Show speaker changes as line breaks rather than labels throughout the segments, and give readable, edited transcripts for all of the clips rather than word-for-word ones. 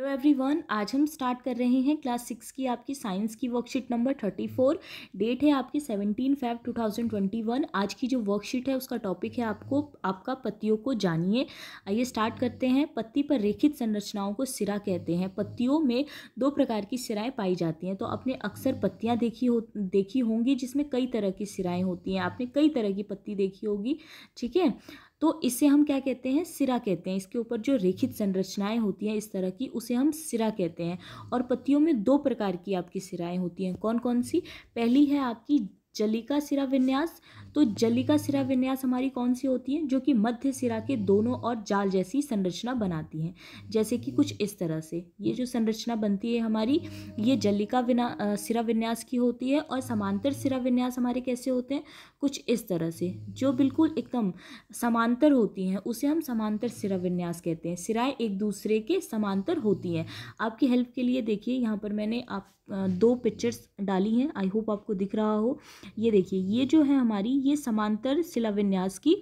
Hello everyone, आज हम start कर रहे हैं क्लास 6 की आपकी साइंस की वर्कशीट नंबर 34। डेट है आपकी 17 Feb 2021। आज की जो वर्कशीट है उसका टॉपिक है आपका पत्तियों को जानिए। आइए स्टार्ट करते हैं। पत्ती पर रेखित संरचनाओं को सिरा कहते हैं। पत्तियों में दो प्रकार की सिराएं पाई जाती हैं। तो आपने अक्सर पत्तियां देखी होंगी जिसमें कई तरह की सिराएं होती हैं। आपने कई तरह की पत्ती देखी होगी, ठीक है। तो इसे हम क्या कहते हैं? सिरा कहते हैं। इसके ऊपर जो रेखित संरचनाएं होती हैं इस तरह की, उसे हम सिरा कहते हैं। और पत्तियों में दो प्रकार की आपकी सिराएं होती हैं। कौन कौन सी? पहली है आपकी जलिका सिरा विन्यास। तो जलिका सिरा विन्यास हमारी कौन सी होती है? जो कि मध्य सिरा के दोनों और जाल जैसी संरचना बनाती हैं। जैसे कि कुछ इस तरह से ये जो संरचना बनती है हमारी, ये जलिका सिरा विन्यास की होती है। और समांतर सिरा विन्यास हमारे कैसे होते हैं? कुछ इस तरह से, जो बिल्कुल एकदम समांतर होती हैं उसे हम समांतर सिरा विन्यास कहते हैं। सिराएं एक दूसरे के समांतर होती हैं। आपकी हेल्प के लिए देखिए, यहाँ पर मैंने दो पिक्चर्स डाली हैं। आई होप आपको दिख रहा हो। ये देखिए, ये जो है हमारी, ये समांतर शिला विन्यास की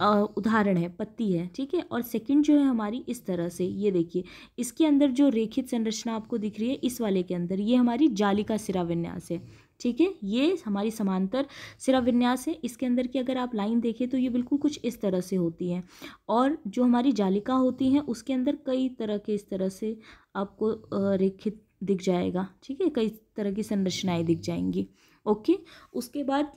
उदाहरण है, पत्ती है, ठीक है। और सेकंड जो है हमारी इस तरह से, ये देखिए, इसके अंदर जो रेखित संरचना आपको दिख रही है इस वाले के अंदर, ये हमारी जालिका सिरा विन्यास है, ठीक है। ये हमारी समांतर सिरा विन्यास है। इसके अंदर की अगर आप लाइन देखें तो ये बिल्कुल कुछ इस तरह से होती है। और जो हमारी जालिका होती हैं उसके अंदर कई तरह के इस तरह से आपको रेखित दिख जाएगा, ठीक है। कई तरह की संरचनाएं दिख जाएंगी, ओके। उसके बाद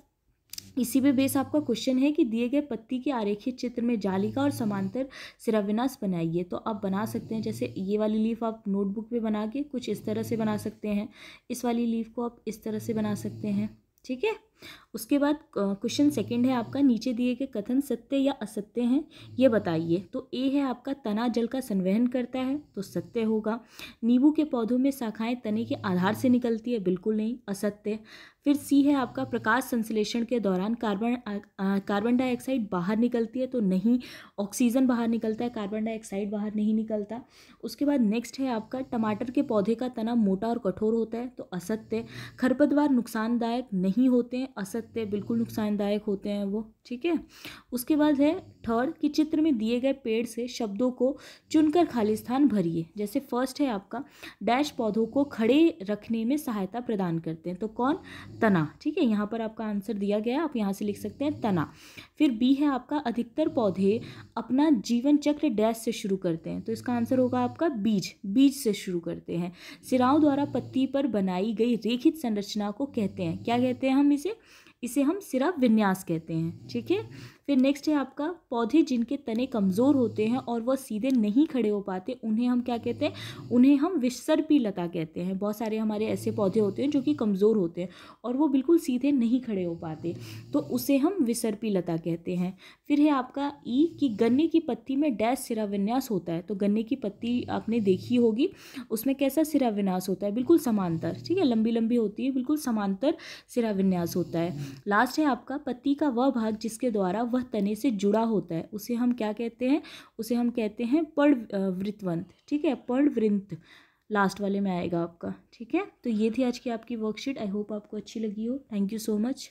इसी पे बेस आपका क्वेश्चन है कि दिए गए पत्ती के आरेखित चित्र में जालिका और समांतर सिराविन्यास बनाइए। तो आप बना सकते हैं, जैसे ये वाली लीफ आप नोटबुक पे बना के कुछ इस तरह से बना सकते हैं। इस वाली लीफ को आप इस तरह से बना सकते हैं, ठीक है। उसके बाद क्वेश्चन सेकंड है आपका, नीचे दिए गए कथन सत्य या असत्य हैं, ये बताइए। तो ए है आपका, तना जल का संवहन करता है, तो सत्य होगा। नींबू के पौधों में शाखाएं तने के आधार से निकलती है, बिल्कुल नहीं, असत्य। फिर सी है आपका, प्रकाश संश्लेषण के दौरान कार्बन डाइऑक्साइड बाहर निकलती है, तो नहीं, ऑक्सीजन बाहर निकलता है, कार्बन डाइऑक्साइड बाहर नहीं निकलता। उसके बाद नेक्स्ट है आपका, टमाटर के पौधे का तना मोटा और कठोर होता है, तो असत्य। खरपतवार नुकसानदायक नहीं होते हैं, असत्य, बिल्कुल नुकसानदायक होते हैं वो, ठीक है। उसके बाद है थर्ड, कि चित्र में दिए गए पेड़ से शब्दों को चुनकर खाली स्थान भरिए। जैसे फर्स्ट है आपका, डैश पौधों को खड़े रखने में सहायता प्रदान करते हैं, तो कौन? तना, ठीक है। यहाँ पर आपका आंसर दिया गया है, आप यहाँ से लिख सकते हैं तना। फिर बी है आपका, अधिकतर पौधे अपना जीवन चक्र डैश से शुरू करते हैं, तो इसका आंसर होगा आपका बीज, बीज से शुरू करते हैं। सिराओं द्वारा पत्ती पर बनाई गई रेखित संरचना को कहते हैं, क्या कहते हैं हम इसे हम सिरा विन्यास कहते हैं, ठीक है। फिर नेक्स्ट है आपका, पौधे जिनके तने कमज़ोर होते हैं और वह सीधे नहीं खड़े हो पाते उन्हें हम क्या कहते हैं? उन्हें हम विसर्पी लता कहते हैं। बहुत सारे हमारे ऐसे पौधे होते हैं जो कि कमज़ोर होते हैं और वो बिल्कुल सीधे नहीं खड़े हो पाते, तो उसे हम विसर्पी लता कहते हैं। फिर है आपका ई, कि गन्ने की पत्ती में डैश सिरा विन्यास होता है, तो गन्ने की पत्ती आपने देखी होगी, उसमें कैसा सिरा विन्यास होता है? बिल्कुल समांतर, ठीक है, लंबी लंबी होती है, बिल्कुल समांतर सिरा विन्यास होता है। लास्ट है आपका, पत्ती का वह भाग जिसके द्वारा वह तने से जुड़ा होता है उसे हम क्या कहते हैं? उसे हम कहते हैं पर्णवृंत, ठीक है, पर्णवृंत लास्ट वाले में आएगा आपका, ठीक है। तो ये थी आज की आपकी वर्कशीट। आई होप आपको अच्छी लगी हो। Thank you so much.